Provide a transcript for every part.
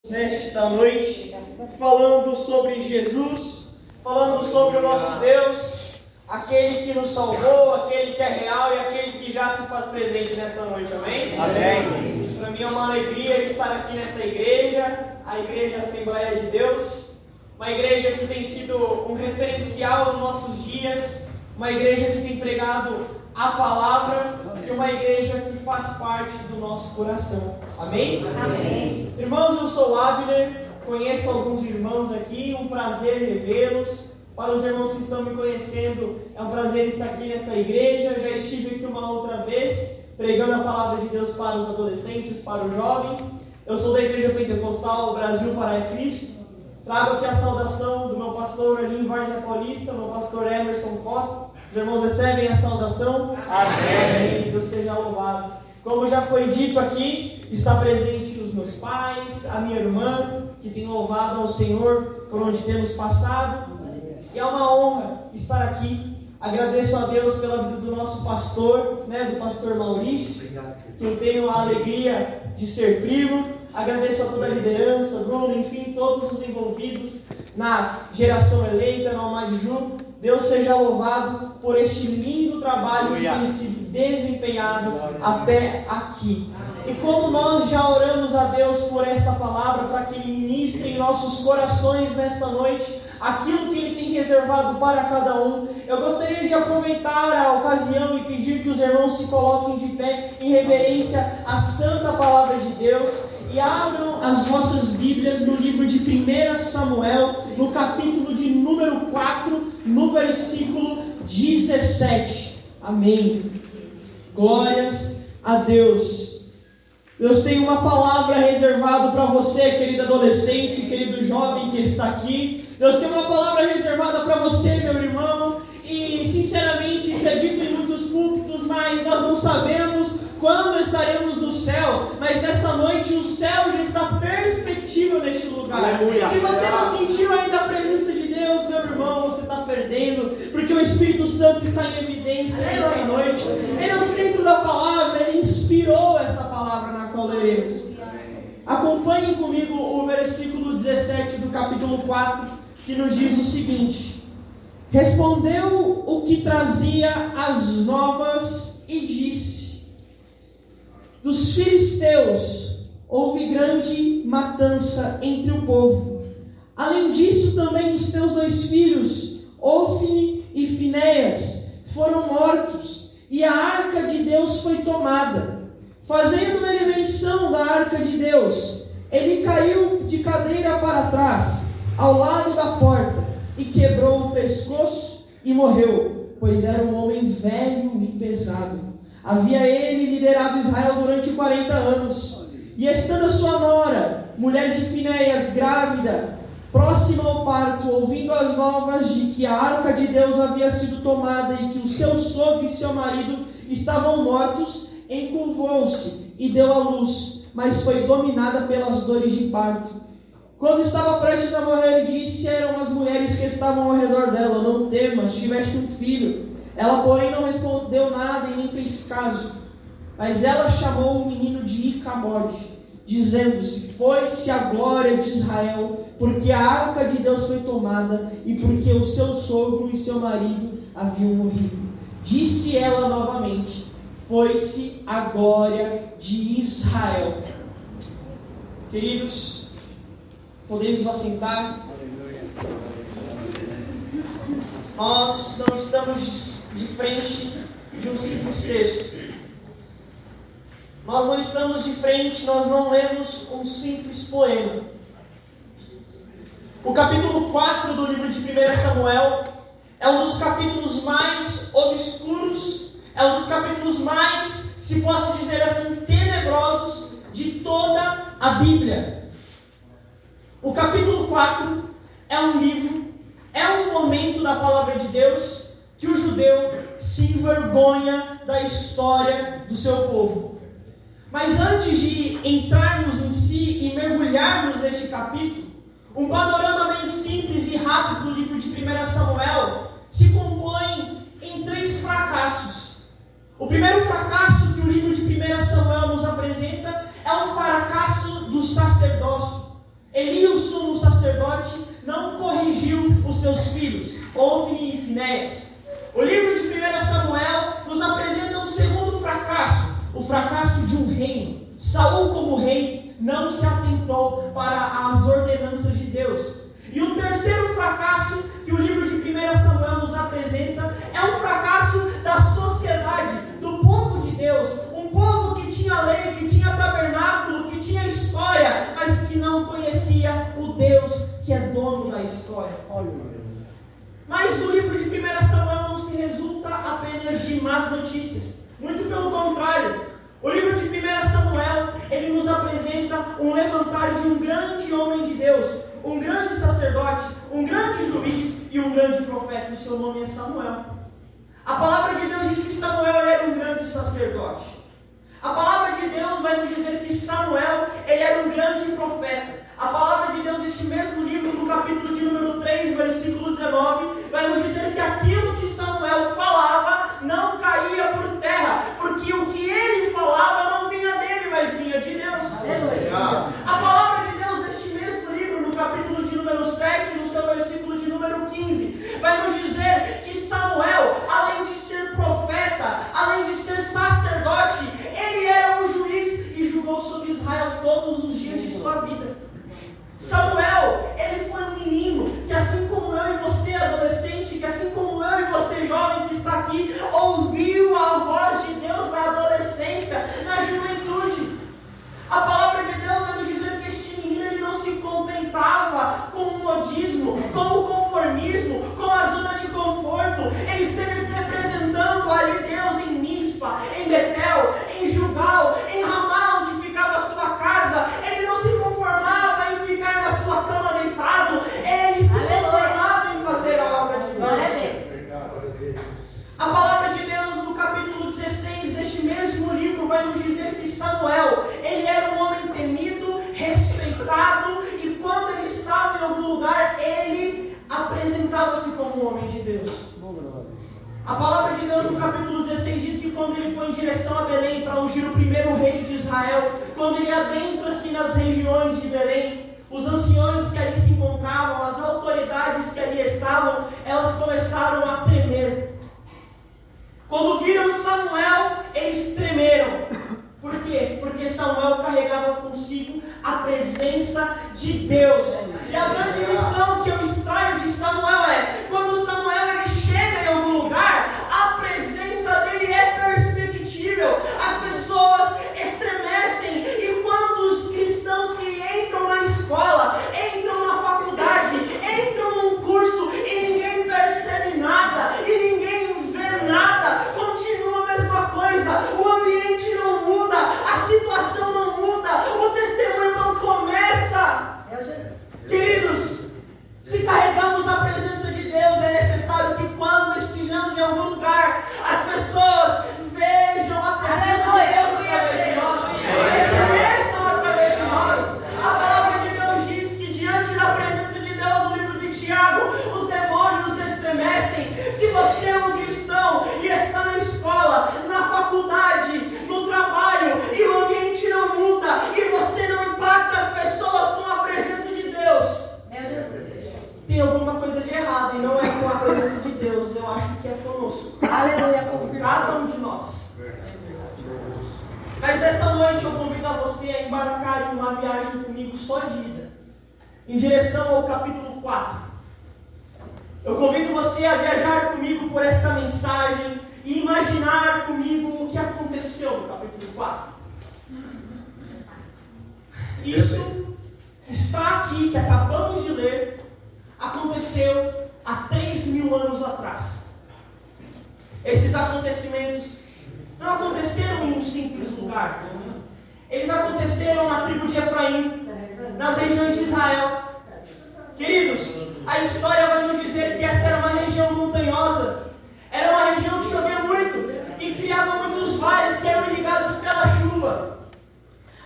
Nesta noite, falando sobre Jesus, falando sobre o nosso Deus, aquele que nos salvou, aquele que é real e aquele que já se faz presente nesta noite, amém? Amém. Para mim é uma alegria estar aqui nesta igreja, a Igreja Assembleia de Deus, uma igreja que tem sido um referencial nos nossos dias, uma igreja que tem pregado a palavra e uma igreja que faz parte do nosso coração. Amém? Amém. Irmãos, eu sou Abner, conheço alguns irmãos aqui, um prazer revê-los. Para os irmãos que estão me conhecendo, é um prazer estar aqui nesta igreja. Já estive aqui uma outra vez, pregando a palavra de Deus para os adolescentes, para os jovens. Eu sou da Igreja Pentecostal Brasil para Cristo. Trago aqui a saudação do meu pastor ali em Várzea Paulista, meu pastor Emerson Costa. Os irmãos recebem a saudação? Amém. Deus seja louvado. Como já foi dito aqui, está presente os meus pais, a minha irmã, que tem louvado ao Senhor por onde temos passado. E é uma honra estar aqui. Agradeço a Deus pela vida do nosso pastor, do pastor Maurício, que eu tenho a alegria de ser primo. Agradeço a toda a liderança, Bruno, enfim, todos os envolvidos na geração eleita, na Almadiju. Deus seja louvado por este lindo trabalho que tem sido desempenhado até aqui. E como nós já oramos a Deus por esta palavra, para que Ele ministre em nossos corações nesta noite aquilo que Ele tem reservado para cada um, eu gostaria de aproveitar a ocasião e pedir que os irmãos se coloquem de pé em reverência à santa palavra de Deus e abram as vossas Bíblias no livro de 1 Samuel, no capítulo de número 4, no versículo 17. Amém. Glórias a Deus. Deus tem uma palavra reservada para você, querido adolescente, querido jovem que está aqui. Deus tem uma palavra reservada para você, meu irmão. E, sinceramente, isso é dito em muitos púlpitos, mas nós não sabemos quando estaremos no céu. Mas nesta noite o céu já está perspectível neste lugar. Aleluia. Se você não sentiu ainda a presença de Deus, meu irmão, você está perdendo, porque o Espírito Santo está em evidência nesta noite. Ele é o centro da palavra, Ele inspirou esta palavra na qual leremos. Acompanhem comigo o versículo 17 do capítulo 4, que nos diz o seguinte: respondeu o que trazia as novas e disse: dos filisteus houve grande matança entre o povo. Além disso, também os teus dois filhos, Ofni e Finéias, foram mortos, e a arca de Deus foi tomada. Fazendo ele menção da arca de Deus, ele caiu de cadeira para trás, ao lado da porta, e quebrou o pescoço e morreu, pois era um homem velho e pesado. Havia ele liderado Israel durante 40 anos. E estando a sua nora, mulher de Finéias, grávida, próxima ao parto, ouvindo as novas de que a arca de Deus havia sido tomada e que o seu sogro e seu marido estavam mortos, encurvou-se e deu à luz, mas foi dominada pelas dores de parto. Quando estava prestes a morrer, disseram as mulheres que estavam ao redor dela: não temas, tiveste um filho. Ela, porém, não respondeu nada e nem fez caso. Mas ela chamou o menino de Icabode, dizendo-se: foi-se a glória de Israel, porque a arca de Deus foi tomada e porque o seu sogro e seu marido haviam morrido. Disse ela novamente: foi-se a glória de Israel. Queridos, podemos nos assentar. Nós não estamos de frente de um simples texto. Nós não estamos de frente, nós não lemos um simples poema. O capítulo 4 do livro de 1 Samuel é um dos capítulos mais obscuros, é um dos capítulos mais, se posso dizer assim, tenebrosos de toda a Bíblia. O capítulo 4 é um livro, é um momento da palavra de Deus que o judeu se envergonha da história do seu povo. Mas antes de entrarmos em si e mergulharmos neste capítulo, um panorama bem simples e rápido do livro de 1 Samuel se compõe em 3 fracassos. O primeiro fracasso que o livro de 1 Samuel nos apresenta é o fracasso do sacerdócio. Ofni e Finéias. O livro de 1 Samuel nos apresenta um segundo fracasso, o fracasso de um reino. Saul, como rei, não se atentou para as ordenanças de Deus. E o terceiro fracasso que o livro de 1 Samuel nos apresenta é um fracasso da sociedade, do povo de Deus. Um povo que tinha lei, que tinha tabernáculo, que tinha história, mas que não conhecia o Deus que é dono da história. Mas o livro de 1 Samuel não se resulta apenas de más notícias. Muito pelo contrário. O livro de 1 Samuel, ele nos apresenta um levantar de um grande homem de Deus, um grande sacerdote, um grande juiz e um grande profeta. O seu nome é Samuel. A palavra de Deus diz que Samuel era um grande sacerdote. A palavra de Deus vai nos dizer que Samuel, ele era um grande profeta. A palavra de Deus, este mesmo livro, no capítulo de número 3, versículo 19, vai nos dizer que aquilo que Samuel falava não caía por terra, porque o que ele falava não vinha dele, mas vinha de Deus. A palavra de Deus, neste mesmo livro, no capítulo de número 7, no seu versículo de número 15, vai nos dizer que Samuel, além de ser profeta, além de ser sacerdote, ele era um juiz e julgou sobre Israel todos os dias de sua vida. Samuel, ele foi um menino que, assim como eu e você, adolescente, que assim como eu e você, jovem que está aqui, ouviu a voz de Deus na adolescência, na juventude. A palavra de Deus vai nos dizer que este menino, ele não se contentava com o modismo, com o conformismo, com a zona de conforto. Ele esteve representando ali Deus em Mispa, em Betel, em Gilgal, em Ramá, onde ficava a sua casa. Ele não se conformava em ficar na sua cama deitado, ele se conformava em fazer a obra de Deus. A palavra de Deus, no capítulo 16 deste mesmo livro, vai nos dizer que Samuel, ele era um homem temido, respeitado, e quando ele estava em algum lugar, ele apresentava-se como um homem de Deus. A palavra de Deus, no capítulo 16, diz que quando ele foi em direção a Belém para ungir o primeiro rei de Israel, quando ele adentra-se nas regiões de Belém, os anciões que ali se encontravam, as autoridades que ali estavam, elas começaram a tremer. Quando viram Samuel, eles tremeram. Por quê? Porque Samuel carregava consigo a presença de Deus. E a grande lição que eu extraio de Samuel é: quando Samuel ele chega em algum lugar, a presença dele é perspectivável. As pessoas estremecem. E quando os cristãos que entram na escola, entram na faculdade, entram num curso e ninguém percebe nada, e ninguém vê nada, continua a mesma coisa, o ambiente não muda, a situação não muda, o testemunho não começa. Queridos, se carregamos a presença de Deus, é necessário que quando estejamos em algum lugar, as pessoas vejam a presença de Deus através de nós, reconheçam através de nós. A palavra de Deus diz que diante da presença de Deus, no livro de Tiago, os demônios estremecem. Se você é um cristão e está na escola, na faculdade, no trabalho, e o ambiente não muda, e você não impacta as pessoas com a presença de Deus, tem alguma coisa de errado, e não é com a presença de Deus, eu acho que é conosco. Aleluia, confirmado. Cada um de nós. Mas nesta noite eu convido a você a embarcar em uma viagem comigo só de ida, em direção ao capítulo 4. Eu convido você a viajar comigo por esta mensagem e imaginar comigo o que aconteceu no capítulo 4. Isso está aqui, que acabamos de ler, aconteceu há 3.000 anos atrás. Esses acontecimentos não aconteceram em um simples lugar. Eles aconteceram na tribo de Efraim, nas regiões de Israel. Queridos, a história vai nos dizer que esta era uma região montanhosa. Era uma região que chovia muito e criava muitos vales que eram irrigados pela chuva.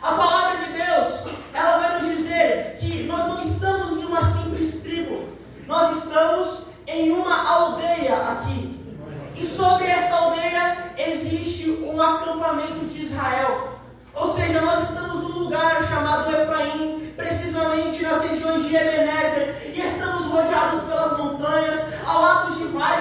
A palavra de Deus, ela vai nos dizer que nós não estamos em uma simples tribo. Nós estamos em uma aldeia aqui. E sobre esta aldeia existe um acampamento de Israel. Ou seja, nós estamos num lugar chamado Efraim, precisamente nas regiões de Ebenezer, e estamos rodeados pelas montanhas. Ao lado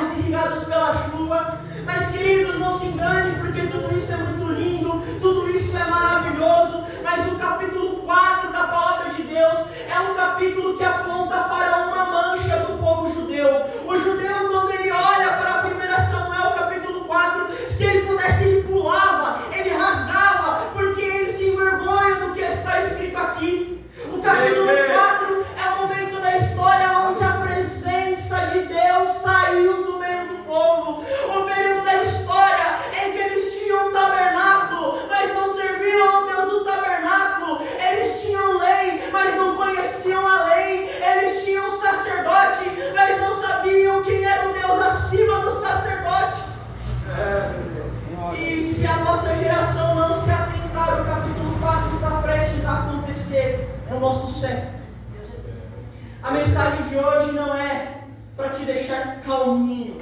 mares irrigados pela chuva. Mas, queridos, não se engane, porque tudo isso é muito lindo, tudo isso é maravilhoso. Mas o capítulo 4 da palavra de Deus é um capítulo que aponta para uma mancha do povo judeu. O judeu, quando ele olha para 1 Samuel capítulo 4, se ele pudesse, ele pulava, ele rasgava, porque ele se envergonha do que está escrito aqui. O capítulo 4 é o momento da história onde a presença de Deus saiu do meio do povo. O período da história em que eles tinham um tabernáculo, mas não serviam ao Deus do tabernáculo. Eles tinham lei, mas não conheciam a lei. Eles tinham sacerdote, mas não sabiam quem era o Deus acima do sacerdote. E se a nossa geração não se atentar, o capítulo 4 está prestes a acontecer no nosso século. A mensagem de hoje não é para te deixar calminho.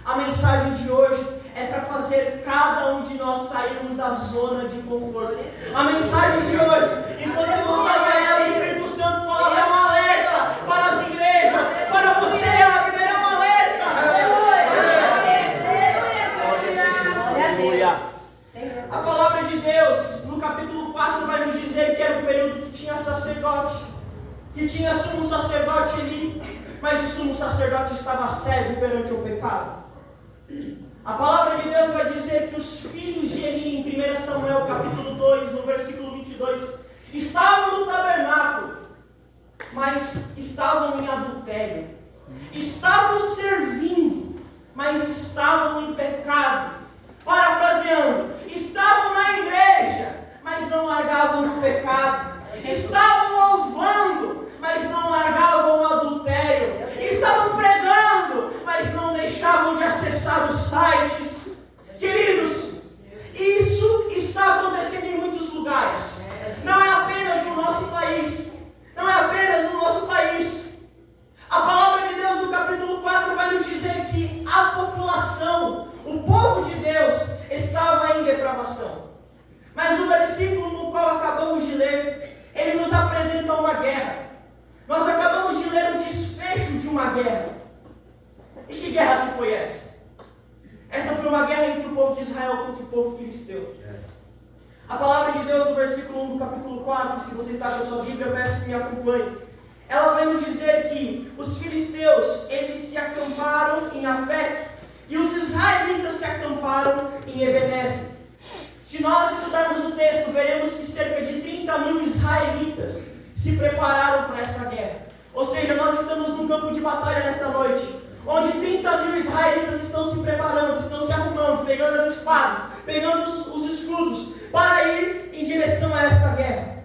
A mensagem de hoje é para fazer cada um de nós sairmos da zona de conforto. A mensagem de hoje, enquanto eu montava ela, o Espírito Santo falava, é um alerta para as igrejas, para você, Abner, é um alerta. Aleluia. A palavra de Deus, no capítulo 4, vai nos dizer que era um período que tinha sacerdote, que tinha sumo sacerdote ali, mas o sumo sacerdote estava cego perante o pecado. A palavra de Deus vai dizer que os filhos de Eli, em 1 Samuel capítulo 2, no versículo 22, estavam no tabernáculo, mas estavam em adultério. Estavam servindo, mas estavam em pecado. Parafraseando, estavam na igreja, mas não largavam o pecado. Estavam louvando, mas não largavam o adultério. Estavam pregando, mas não deixavam de acessar os sites. Queridos, isso está acontecendo em muitos lugares. Não é apenas no nosso país. Não é apenas no nosso país. A palavra de Deus no capítulo 4 vai nos dizer que a população, o povo de Deus, estava em depravação. Mas o versículo no qual acabamos de ler, ele nos apresenta uma guerra. Nós acabamos de ler o desfecho de uma guerra. E que guerra que foi essa? Esta foi uma guerra entre o povo de Israel contra o povo filisteu. A palavra de Deus no versículo 1 do capítulo 4, se você está com a sua Bíblia, eu peço que me acompanhe. Ela vai nos dizer que os filisteus, eles se acamparam em Afec, e os israelitas se acamparam em Ebenezer. Se nós estudarmos o texto, veremos que cerca de 30 mil israelitas se prepararam para esta guerra. Ou seja, nós estamos num campo de batalha nesta noite, onde 30 mil israelitas estão se preparando, estão se arrumando, pegando as espadas, pegando os escudos, para ir em direção a esta guerra.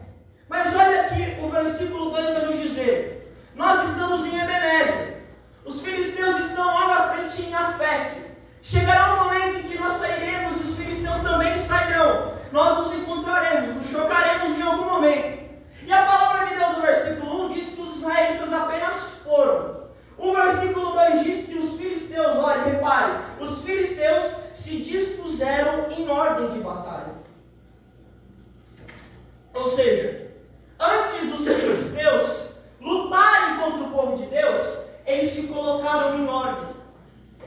Mas olha aqui, o versículo 2 vai nos dizer, nós estamos em Ebenezer, os filisteus estão logo à frente em Afec. Chegará um momento em que nós sairemos e os filisteus também sairão. Nós nos encontraremos, nos chocaremos em algum momento. E a palavra de Deus no versículo 1 diz que os israelitas apenas foram. O versículo 2 diz que os filisteus, olha, repare, os filisteus se dispuseram em ordem de batalha. Ou seja, antes dos filisteus lutarem contra o povo de Deus, eles se colocaram em ordem.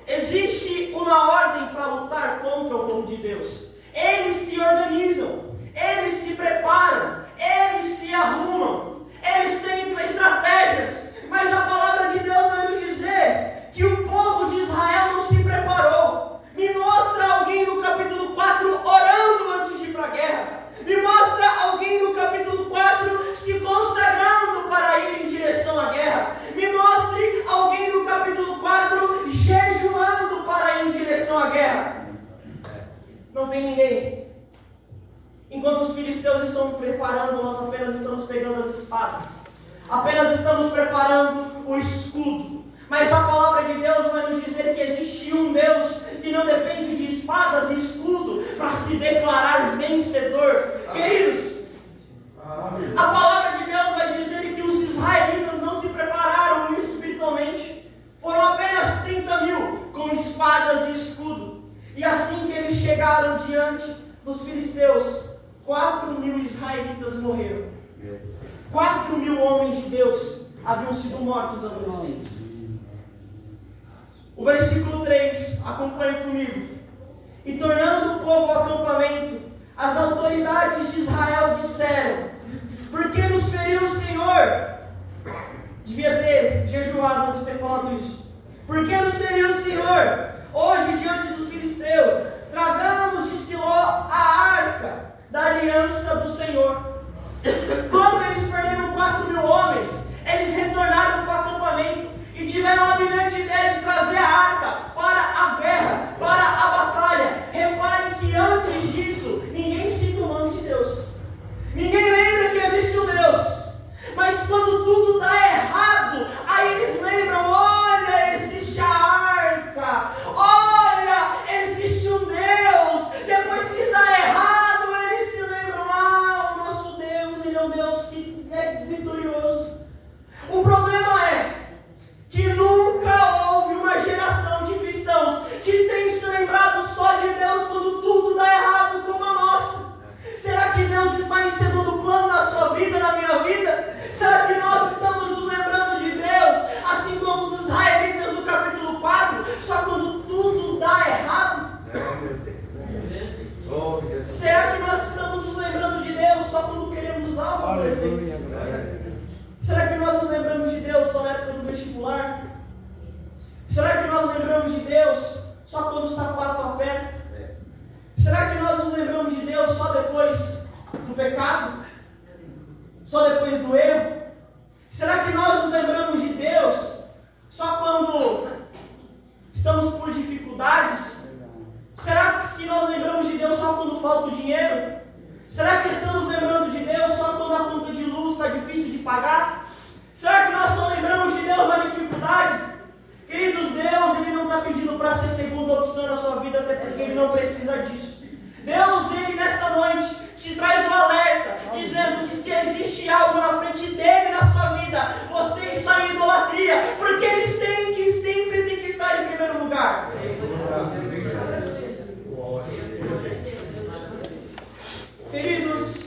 Existe uma ordem para lutar contra o povo de Deus. Eles se organizam, eles se preparam, eles se arrumam, eles têm estratégias. Mas a palavra de Deus vai nos dizer que o povo de Israel não se preparou. Me mostra alguém no capítulo 4 orando antes de ir para a guerra. Me mostra alguém no capítulo 4 se consagrando para ir em direção à guerra. Me mostre alguém no capítulo 4 jejuando para ir em direção à guerra. Não tem ninguém. Enquanto os filisteus estão preparando, nós apenas estamos pegando as espadas. Apenas estamos preparando o escudo. Mas a palavra de Deus vai nos dizer que existe um Deus que não depende de espadas e escudo para se declarar vencedor. Queridos, a palavra de Deus vai dizer que os israelitas não se prepararam espiritualmente. Foram apenas 30 mil com espadas e escudo. E assim que eles chegaram diante dos filisteus, 4 mil israelitas morreram. 4 mil homens de Deus haviam sido mortos adolescentes. O versículo 3, acompanhe comigo. E tornando o povo ao acampamento, as autoridades de Israel disseram: por que nos feriu o Senhor? Devia ter jejuado antes de ter falado isso. Por que nos feriu o Senhor? Hoje, diante dos filisteus, tragamos de Siló a arca da aliança do Senhor. Quando eles perderam 4.000 homens, eles retornaram para o acampamento e tiveram a brilhante ideia de trazer a arca para a guerra, para a batalha. Reparem que antes disso, ninguém cita o nome de Deus. Ninguém lembra que existe um Deus. Mas quando tudo dá errado, aí eles lembram: olha, existe a arca. Olha, existe um Deus. Depois que dá errado, eles se lembram: ah, o nosso Deus, Ele é um Deus que é vitorioso. O problema é que nunca houve uma geração de cristãos que tem se lembrado só de Deus quando tudo dá errado como a nossa. Será que Deus está em segundo plano na sua vida, na minha vida? Será que nós estamos nos lembrando de Deus, assim como os israelitas no capítulo 4, só quando tudo dá errado? Será que nós estamos nos lembrando de Deus só quando queremos algo presente? Será que nós nos lembramos de Deus só na época do vestibular? Será que nós lembramos de Deus só quando o sapato aperta? Será que nós nos lembramos de Deus só depois do pecado? Só depois do erro? Será que nós nos lembramos de Deus só quando estamos por dificuldades? Será que nós lembramos de Deus só quando falta o dinheiro? Será que estamos lembrando de Deus só quando a conta de luz está difícil de pagar? Será que nós só lembramos de Deus na dificuldade? Queridos, Deus, Ele não está pedindo para ser segunda opção na sua vida, até porque Ele não precisa disso. Deus, Ele nesta noite te traz um alerta, dizendo que se existe algo na frente dEle na sua vida, você está em idolatria, porque Ele sempre tem que estar em primeiro lugar. Queridos,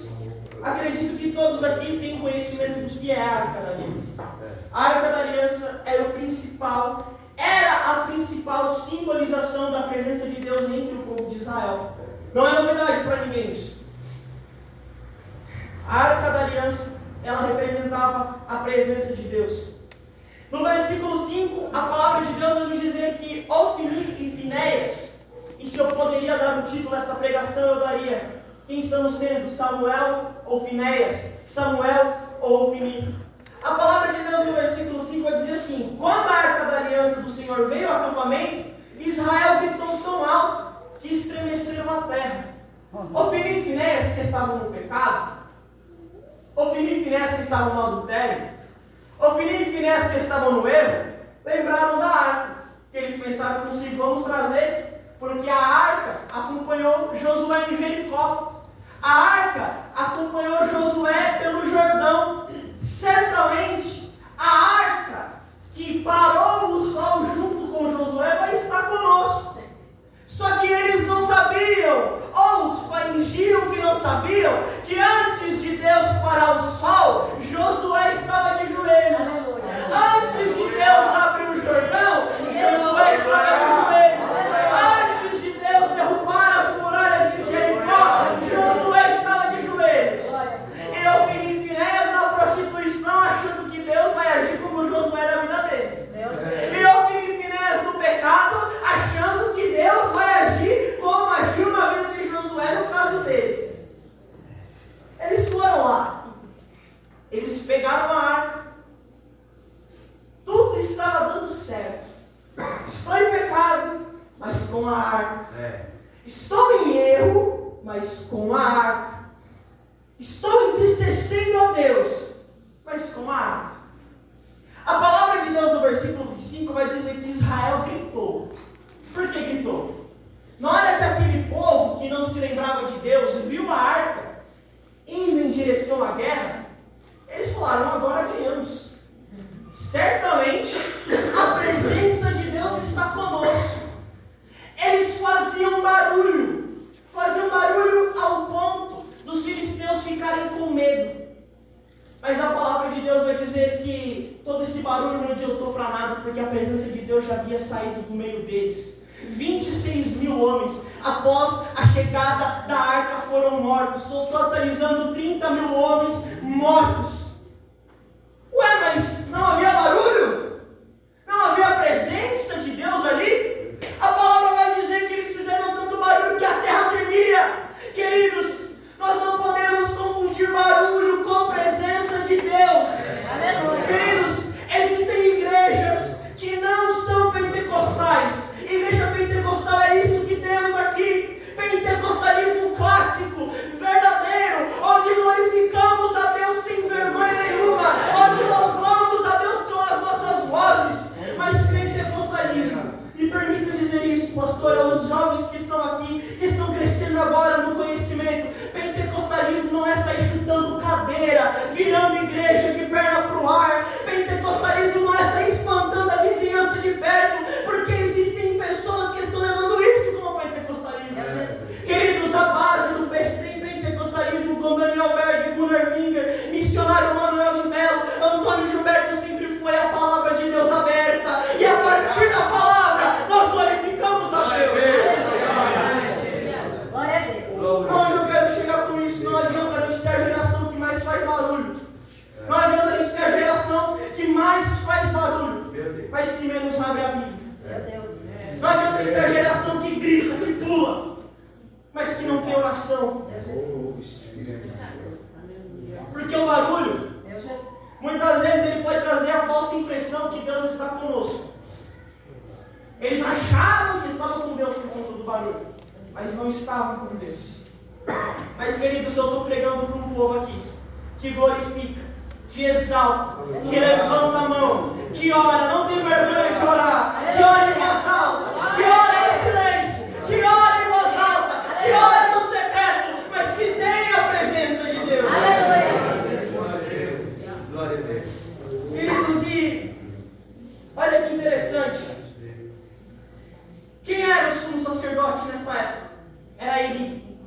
acredito que todos aqui têm conhecimento do que é a Arca da Aliança. A Arca da Aliança era a principal simbolização da presença de Deus entre o povo de Israel. Não é novidade para ninguém isso. A Arca da Aliança, ela representava a presença de Deus. No versículo 5, a palavra de Deus vai nos dizer que Ofni e Finéias, e se eu poderia dar um título a esta pregação, eu daria: quem estamos sendo, Samuel ou Finéias? Samuel ou Ofni? A palavra de Deus no versículo 5 vai dizer assim: quando a Arca da Aliança do Senhor veio ao acampamento, Israel gritou tão alto que estremeceram a terra. Ofni e Finéias, que estavam no pecado, Ofni e Finéias, que estavam no adultério, Ofni e Finéias, que estavam no erro, lembraram da arca, que eles pensaram consigo: vamos trazer, porque a arca acompanhou Josué em Jericó. A arca acompanhou Josué pelo Jordão. Certamente, a arca que parou o sol junto com Josué vai estar conosco. Só que eles não sabiam, ou fingiam que não sabiam, que antes de Deus parar o sol, Josué estava de joelhos. Antes de Deus abrir o Jordão, Josué estava de joelhos. Antes de Deus derrubar as muralhas de Jericó, Josué estava de joelhos. E Ofni e Finéias na prostituição, achando que Deus vai agir como Josué na vida deles. E Ofni e Finéias no pecado, achando que Deus vai agir como agiu na vida de Josué no caso deles. Eles foram lá. Eles pegaram a arca. Tudo estava dando certo. Estou em pecado, mas com a arca. Estou em erro, mas com a arca. Estou entristecendo a Deus, mas com a arca. A palavra de Deus no versículo 25 vai dizer que Israel gritou. Por que gritou? Na hora que aquele povo que não se lembrava de Deus viu a arca indo em direção à guerra, eles falaram: agora ganhamos. Certamente a presença de Deus está conosco. Eles faziam barulho ao ponto dos filisteus ficarem com medo. Mas a palavra de Deus vai dizer que todo esse esse barulho onde eu estou para nada, porque a presença de Deus já havia saído do meio deles. 26 mil homens, após a chegada da arca, foram mortos, totalizando 30 mil homens mortos. Ué, mas não havia barulho? Não havia presença de Deus ali? A palavra vai dizer que eles fizeram tanto barulho que a terra tremia. Queridos, nós não podemos confundir barulho com presença de Deus. Aleluia. Queridos, existem igrejas que não são pentecostais. Igreja pentecostal é isso que temos aqui. Pentecostalismo clássico, verdadeiro, onde glorificamos a Deus sem vergonha nenhuma, onde louvamos a Deus com as nossas vozes. Mas pentecostalismo, me permita dizer isso, pastor, aos jovens que estão aqui, que estão crescendo agora no conhecimento, pentecostalismo não é sair chutando cadeira, virando igreja de perna pro ar. Pentecostalismo não é sair espantando a vizinhança de perto, porque existem pessoas que estão levando isso como pentecostalismo. Queridos, a base do pentecostalismo, como Daniel Berg, Gunnar Winger, missionário Manuel de Mello, Antônio Gilberto, sempre foi a palavra de Deus aberta, e a partir da palavra nós glorificamos a Deus. Glória a Deus. Onde eu quero chegar com isso? Não adianta a gente ter a geração que mais faz barulho. Não adianta a gente ter a geração que mais faz barulho, mas que menos abre a Bíblia. Meu Deus. Não adianta a gente ter a geração que grita, que pula, mas que não tem oração. Porque o barulho, Meu Jesus. muitas vezes ele pode trazer a falsa impressão que Deus está conosco. Eles achavam que estavam com Deus por conta do barulho, mas não estavam com Deus. Mas, queridos, eu estou pregando para um povo aqui que glorifica, que exalta, que levanta a mão, que ora, não tem vergonha de orar, que ora em voz alta, que ora em silêncio, que ora em voz alta, que ora no secreto, mas que tem a presença de Deus. Glória a Deus. Queridos, e olha que interessante. Quem era o sumo sacerdote nesta época? Era Eli.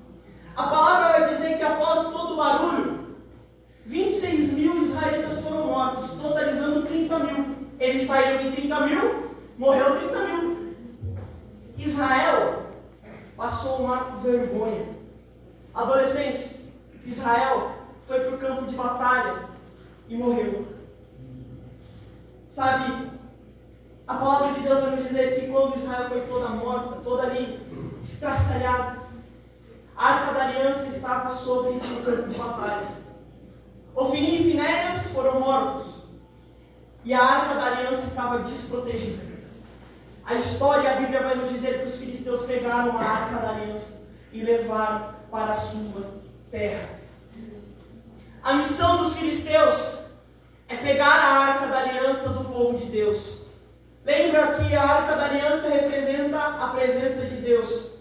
A palavra vai dizer que após todo o barulho, 26 mil israelitas foram mortos, totalizando 30 mil. Eles saíram em 30 mil, morreu 30 mil. Israel passou uma vergonha. Adolescentes, Israel foi para o campo de batalha e morreu. Sabe, a palavra de Deus vai nos dizer que quando Israel foi toda morta, toda ali estraçalhada, a arca da aliança estava sobre o campo de batalha. Ofni e Finéias foram mortos e a arca da aliança estava desprotegida. A história, a Bíblia vai nos dizer que os filisteus pegaram a arca da aliança e levaram para a sua terra. A missão dos filisteus é pegar a arca da aliança do povo de Deus. Lembra que a arca da aliança representa a presença de Deus.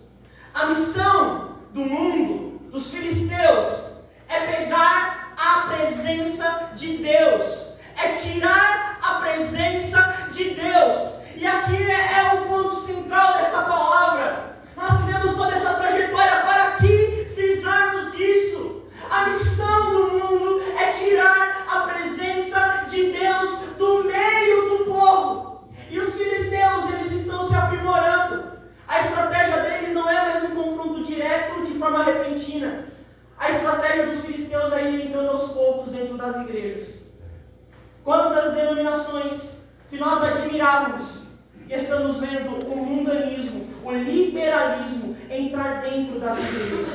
A missão do mundo, dos filisteus, é pegar a presença de Deus, é tirar a presença de Deus. E aqui é o ponto central dessa palavra. Nós fizemos toda essa trajetória para aqui frisarmos isso. A missão do mundo é tirar a presença de Deus do meio do povo. E os filisteus, eles estão se aprimorando. A estratégia deles não é mais um confronto direto de forma repentina. A estratégia dos filisteus aí entrando aos poucos dentro das igrejas. Quantas denominações que nós admirávamos e estamos vendo o mundanismo, o liberalismo entrar dentro das igrejas.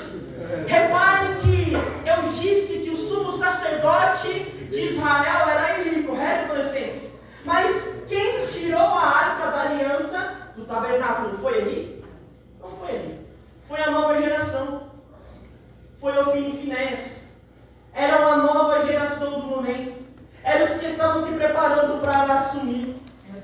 Reparem que eu disse que o sumo sacerdote de Israel era Eli, correto, adolescentes? Mas quem tirou a arca da aliança do tabernáculo foi Eli? Não foi Eli. Foi a nova geração. Foi Ofni e Finéias. Era uma nova geração do momento. Eram os que estavam se preparando para assumir.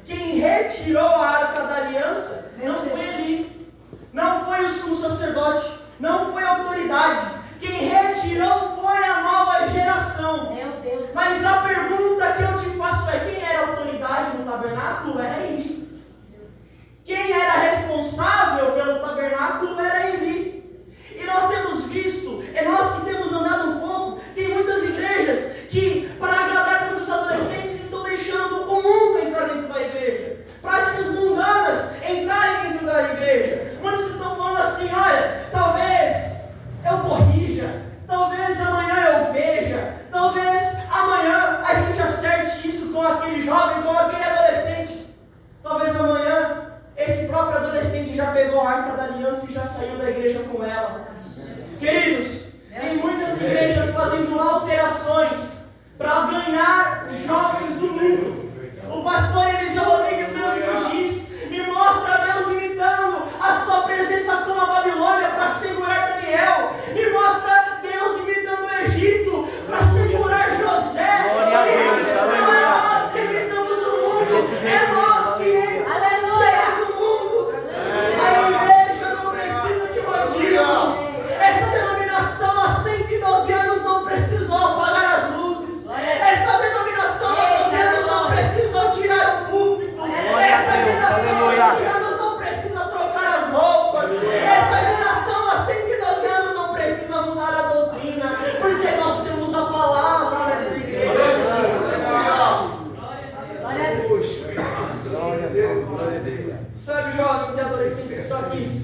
Quem retirou a arca da aliança não foi Eli. Não foi o sumo sacerdote. Não foi a autoridade. Quem retirou foi a nova geração. Meu Deus. Mas a pergunta que eu te faço é: quem era a autoridade no tabernáculo? Era Eli. Quem era responsável pelo tabernáculo era Eli. E nós temos visto, é nós que temos andado um pouco, tem muitas igrejas que, para agradar muitos adolescentes, estão deixando o como aquele jovem, como aquele adolescente. Talvez amanhã esse próprio adolescente já pegou a arca da aliança e já saiu da igreja com ela. Queridos, tem muitas igrejas fazendo alterações para ganhar jovens do mundo. O pastor Eliseu Rodrigues mesmo diz: me mostra Deus imitando a sua presença como a Babilônia para segurar Daniel. Me mostra Deus imitando o Egito para segurar José. Não é nós que imitamos o mundo, é nós que imitamos o mundo. A igreja não precisa de rodízio. Essa denominação há 112 anos não precisou apagar as luzes. Essa denominação há 12 anos não precisou tirar o púlpito. Essa geração há 12 anos não precisa trocar as roupas. Essa geração há 112 anos não precisa mudar a doutrina, porque nós temos a palavra nessa igreja. Glória a Deus. Glória a Deus. Sabe, jovens e adolescentes que estão aqui,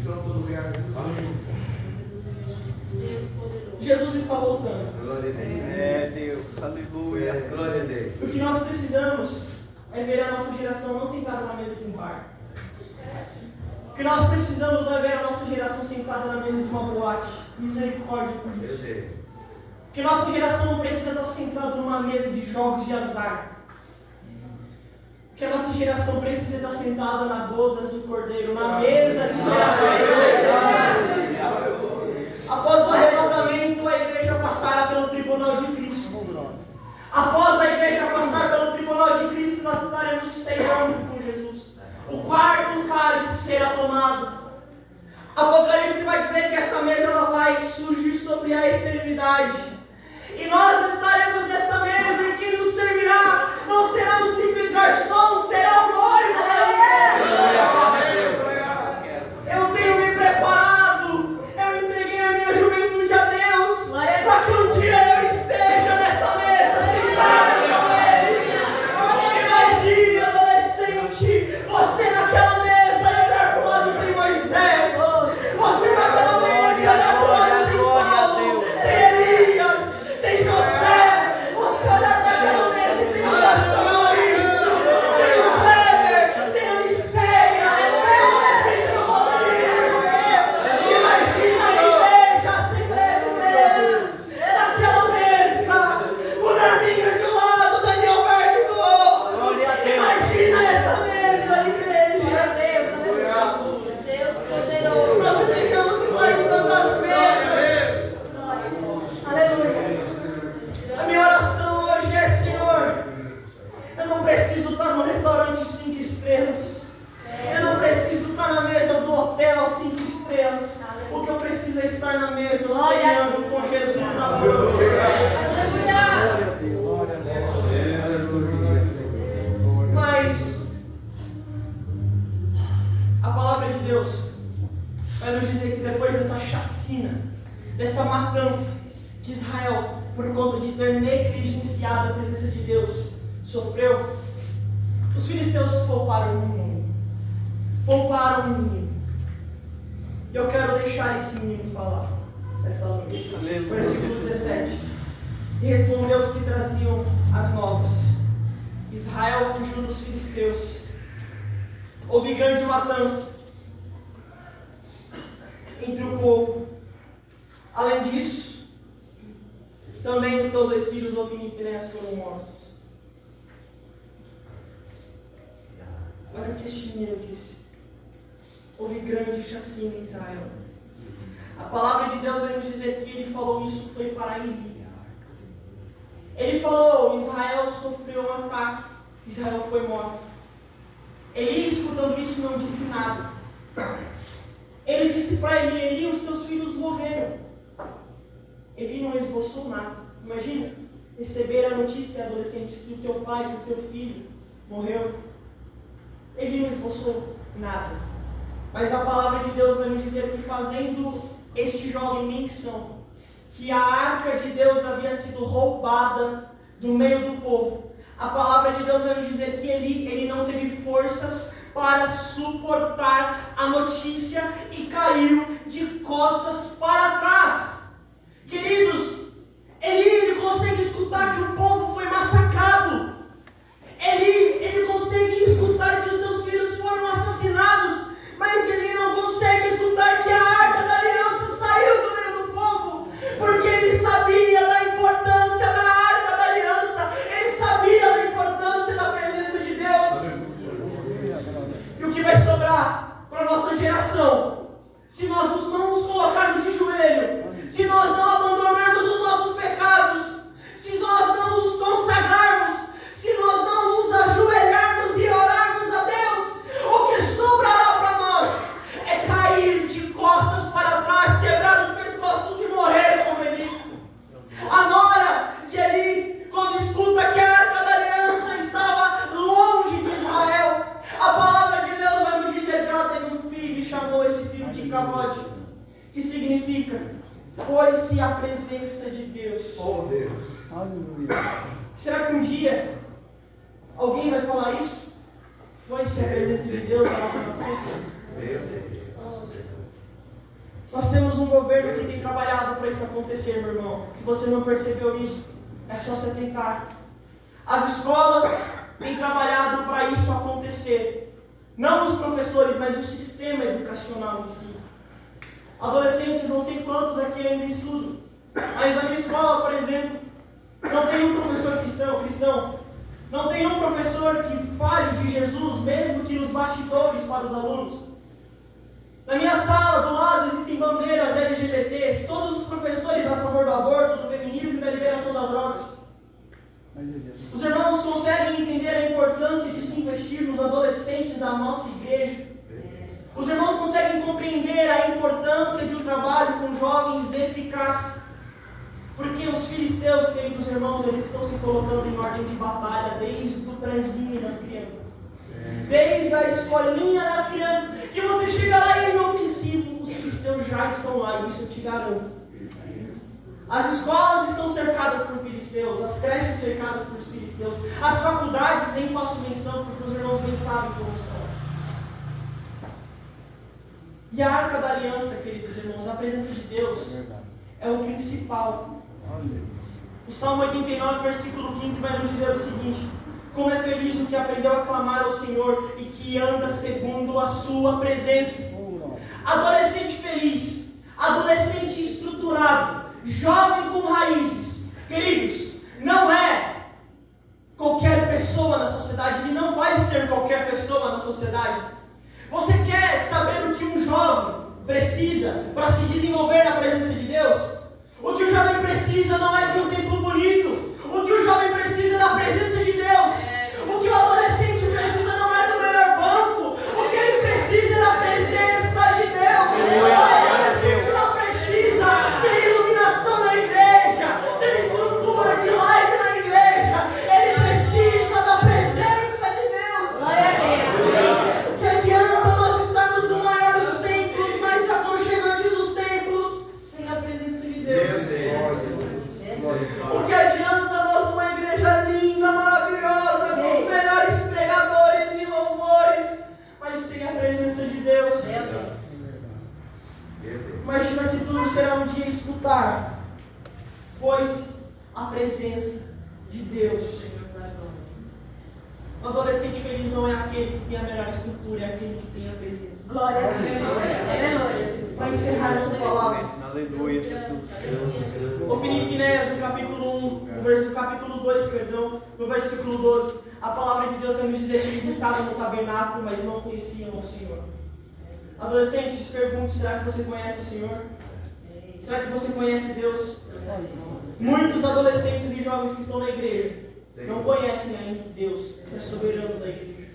Jesus está voltando. Glória a Deus. É Deus. Aleluia. Glória a Deus. O que nós precisamos é ver a nossa geração não sentada na mesa de um bar. O que nós precisamos é ver a nossa geração sentada na mesa de uma boate. Misericórdia por isso. O que nossa geração não precisa estar sentada numa mesa de jogos de azar. O que a nossa geração precisa estar sentada na bodas do Cordeiro, na mesa que será feita. Após o arrebatamento, a igreja passará pelo tribunal de Cristo. Após a igreja passar pelo tribunal de Cristo, nós estaremos ceando com Jesus. O quarto cálice será tomado. Apocalipse vai dizer que essa mesa ela vai surgir sobre a eternidade. E nós estaremos nessa mesa e quem nos servirá não será um simples garçom, será o noivo da igreja. Eu tenho me preparado, eu entreguei a minha juventude a Deus, para que um dia eu esteja nessa mesa sentado com Ele. Imagine, adolescente, você naquela mesa e olhar para o lado tem Moisés, você naquela mesa e olhar para o lado tem Paulo, tem Elias, tem José, você olhar para aquela mesa e tem o Maurício, tem o Kleber, tem a Liceia, tem o Pedro Rodrigo. Imagina a igreja, a Assembleia de Deus, naquela mesa, o Narminho de um lado, o Daniel Berg do outro. Imagina essa mesa, igreja. Deus poderoso. Nós devemos estar em tantas mesas. Aleluia. A minha oração hoje é: Senhor, eu não preciso estar no restaurante 5 estrelas. Eu não preciso estar na mesa do hotel 5 estrelas. O que eu preciso é estar na mesa ceando com Jesus na boa. Mas a palavra de Deus vai nos dizer que depois dessa chacina, desta matança de Israel, por conta de ter negligenciado a presença de Deus, sofreu, os filisteus pouparam um menino. Pouparam um menino. E eu quero deixar esse menino falar esta noite. Versículo 17. E respondeu os que traziam as novas: Israel fugiu dos filisteus. Houve grande matança entre o povo. Além disso, também os teus dois filhos, Ofni e Finéias, foram mortos. Olha o que este menino disse: houve grande chacina em Israel. A palavra de Deus vai nos dizer que ele falou isso foi para Eli. Ele falou: Israel sofreu um ataque, Israel foi morto. Eli, escutando isso, não disse nada. Ele disse para Eli: Eli, os teus filhos morreram. Eli não esboçou nada. Imagina receber a notícia, adolescentes, que o teu pai, que o teu filho morreu. Ele não esboçou nada. Mas a palavra de Deus vai nos dizer que, fazendo este jovem menção que a arca de Deus havia sido roubada do meio do povo, a palavra de Deus vai nos dizer que ele não teve forças para suportar a notícia e caiu de costas para trás. Queridos, ele consegue escutar que o povo foi massacrado. que significa foi-se a presença de Deus. Oh Deus. Aleluia. Será que um dia alguém vai falar isso? Foi-se a presença de Deus na nossa nação? Meu Deus. Nós temos um governo que tem trabalhado para isso acontecer, meu irmão. Se você não percebeu isso, é só você tentar. As escolas têm trabalhado para isso acontecer. Não os professores, mas o sistema educacional em si. Adolescentes, não sei quantos aqui ainda estudam, mas na minha escola, por exemplo, não tem um professor cristão. Não tem um professor que fale de Jesus, mesmo que nos bastidores para os alunos. Na minha sala, do lado, existem bandeiras LGBTs, todos os professores a favor do aborto, do feminismo e da liberação das drogas. Os irmãos conseguem entender a importância de se investir nos adolescentes da nossa igreja. Os irmãos conseguem compreender a importância de um trabalho com jovens eficaz. Porque os filisteus, queridos irmãos, eles estão se colocando em ordem de batalha desde o prezinho das crianças. Desde a escolinha das crianças, que você chega lá e é inofensivo, os filisteus já estão lá, isso eu te garanto. As escolas estão cercadas por filisteus, as creches cercadas por filisteus, as faculdades, nem faço menção, porque os irmãos bem sabem como são. E a Arca da Aliança, queridos irmãos, a presença de Deus é o principal. O Salmo 89, versículo 15 vai nos dizer o seguinte: como é feliz o que aprendeu a clamar ao Senhor e que anda segundo a sua presença. Adolescente feliz, adolescente estruturado, jovem com raízes. Queridos, não é qualquer pessoa na sociedade, ele não vai ser qualquer pessoa na sociedade. Você quer saber o que um jovem precisa para se desenvolver na presença de Deus? O que o jovem precisa não é de um templo bonito. O que o jovem precisa é da presença de Deus. O que o adolescente precisa não é do melhor banco. O que ele precisa é da presença de Deus. O adolescente não precisa ter iluminação na igreja, ter estrutura de live na igreja. Ele precisa da presença de Deus. Glória a Deus. Que adianta nós estarmos no maior dos templos, mais aconchegante dos templos, sem a presença de Deus. O que adianta nós numa igreja linda, maravilhosa, com os melhores pregadores e louvores, mas sem a presença de Deus? Imagina que tudo será um dia escutar, pois a presença de Deus. O adolescente feliz não é aquele que tem a melhor estrutura, é aquele que tem a presença. Glória a Deus. Para encerrar essa palavra, Aleluia, Jesus. ouvindo em Finéias, no capítulo 1, no capítulo 2, perdão, no versículo 12, a palavra de Deus vai nos dizer que eles estavam no tabernáculo, mas não conheciam o Senhor. Adolescentes, pergunte, será que você conhece o Senhor? Será que você conhece Deus? Muitos adolescentes e jovens que estão na igreja não conhecem ainda Deus, que é soberano da igreja.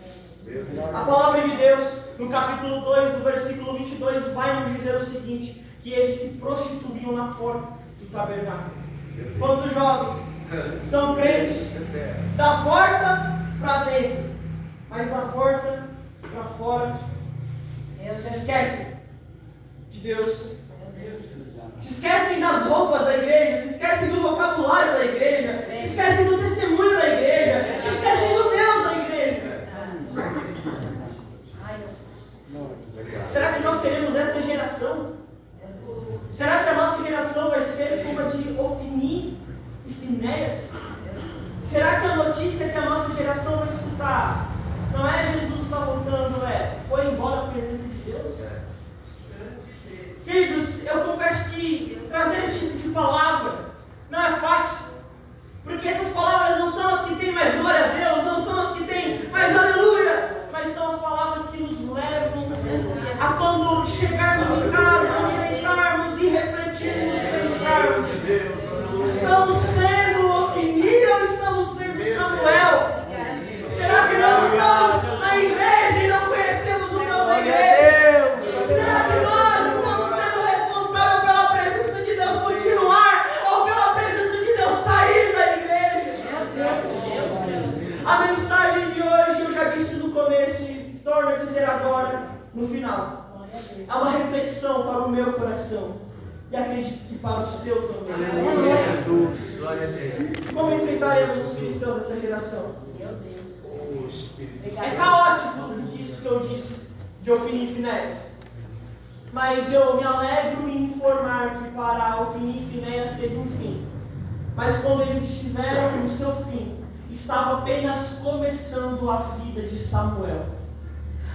A palavra de Deus, no capítulo 2, no versículo 22, vai nos dizer o seguinte: que eles se prostituíam na porta do tabernáculo. Quantos jovens são crentes da porta para dentro, mas da porta para fora se esquecem de Deus, se esquecem das roupas da igreja, se esquecem do vocabulário da igreja, se esquecem do testemunho da igreja, se esquecem do Deus da igreja. Será que nós seremos esta geração? Será que a nossa geração vai ser como a de Ofni e Finéias? Será que a notícia que a nossa geração vai escutar não é Jesus está voltando, foi embora a presença de Deus? Queridos, eu confesso que trazer esse tipo de palavra não é fácil, porque essas palavras não são as que têm mais glória a Deus, não são as que têm mais aleluia, mas são as palavras que nos levam a, quando chegarmos em casa, meditarmos e refletirmos e pensarmos: estamos sendo Ofni ou estamos sendo Samuel? Será que nós estamos na igreja e não conhecemos o Deus da igreja? Será que nós estamos sendo responsáveis pela presença de Deus continuar ou pela presença de Deus sair da igreja? A mensagem de hoje eu já disse no começo e torno a dizer agora no final. É uma reflexão para o meu coração. E acredito que para o seu também. Aleluia, Jesus. Glória a Deus. Como enfrentaremos os filisteus dessa geração? Meu Deus. É caótico tudo isso que eu disse de Ofni e Finéias. Mas eu me alegro em informar que para Ofni e Finéias teve um fim. Mas quando eles estiveram no seu fim, estava apenas começando a vida de Samuel.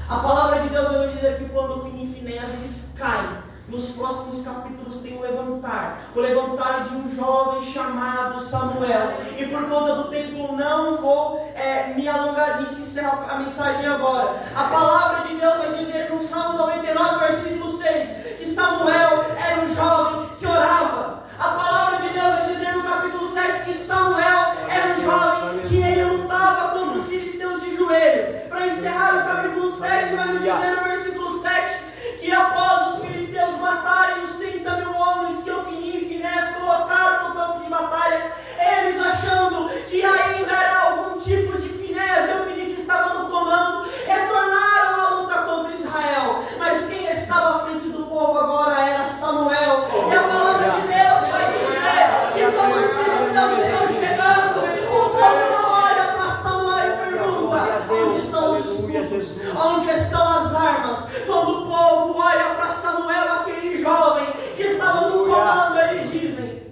A palavra de Deus vai nos dizer que quando Ofni e Finéias eles caem, nos próximos capítulos tem o levantar de um jovem chamado Samuel. E por conta do tempo não vou me alongar nisso e encerrar a mensagem agora. A palavra de Deus vai dizer no Salmo 99, versículo 6, que Samuel era um jovem que orava. A palavra de Deus vai dizer no capítulo 7 que Samuel era um jovem que ele lutava contra os filisteus de joelho. Para encerrar o capítulo 7, vai nos dizer no versículo 7 que após os filisteus matarem os 30 mil homens que Ofni e Finéias colocaram no campo de batalha, eles achando que ainda era algum tipo de Finéias e Ofni que estava no comando, retornaram à luta contra Israel. Mas quem estava à frente do povo agora era Samuel. E a palavra de Deus vai dizer que quando os filisteus estão chegando, o povo não olha para Samuel e pergunta: onde estão os escudos? Onde estão as armas? Quando o povo olha para Samuel, aquele jovem que estava no comando, eles dizem: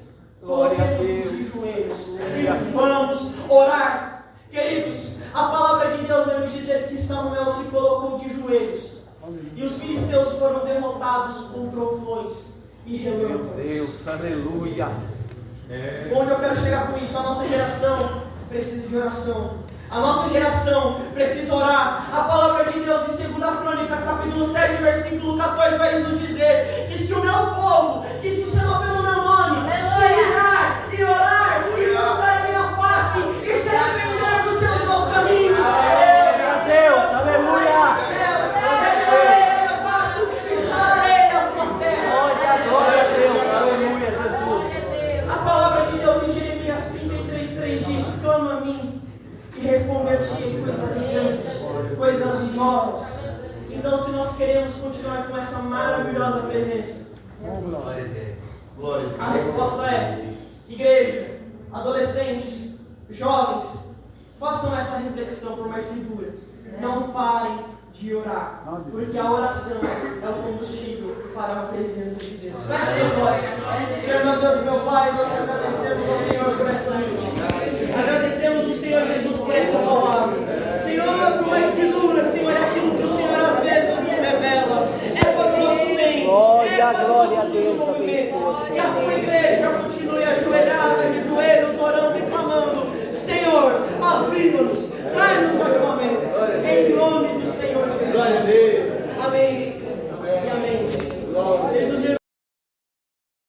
coloquemos de joelhos e vamos orar. Queridos, a palavra de Deus vai nos dizer que Samuel se colocou de joelhos e os filisteus foram derrotados com trovões e relâmpagos. Deus, aleluia. Onde eu quero chegar com isso? A nossa geração precisa de oração. A nossa geração precisa orar. A palavra de Deus em 2 Crônicas, capítulo 7, versículo 14, vai nos dizer que se o meu povo, que se chama pelo meu nome, se virar e orar e buscar a minha face e se arrepender dos seus maus caminhos, Deus, aleluia. Glória a Deus, aleluia, Jesus. A palavra de Deus em Jeremias 33:3 diz: clama a mim e responder-te coisas grandes, coisas novas. Então, se nós queremos continuar com essa maravilhosa presença, a resposta é: igreja, adolescentes, jovens, façam essa reflexão por mais que dure. Não parem de orar, porque a oração é o combustível para a presença de Deus. Feche os olhos. Senhor, meu Deus, meu Pai, nós agradecemos ao Senhor por esta noite. Agradecemos o Senhor Jesus por esta palavra. Senhor, por mais que dura, Senhor, é aquilo que o Senhor às vezes nos revela. É para o nosso bem. Glória, é para glória o a nosso Deus, desenvolvimento. abençoa, Senhor. Que a tua igreja continue ajoelhada, de joelhos, orando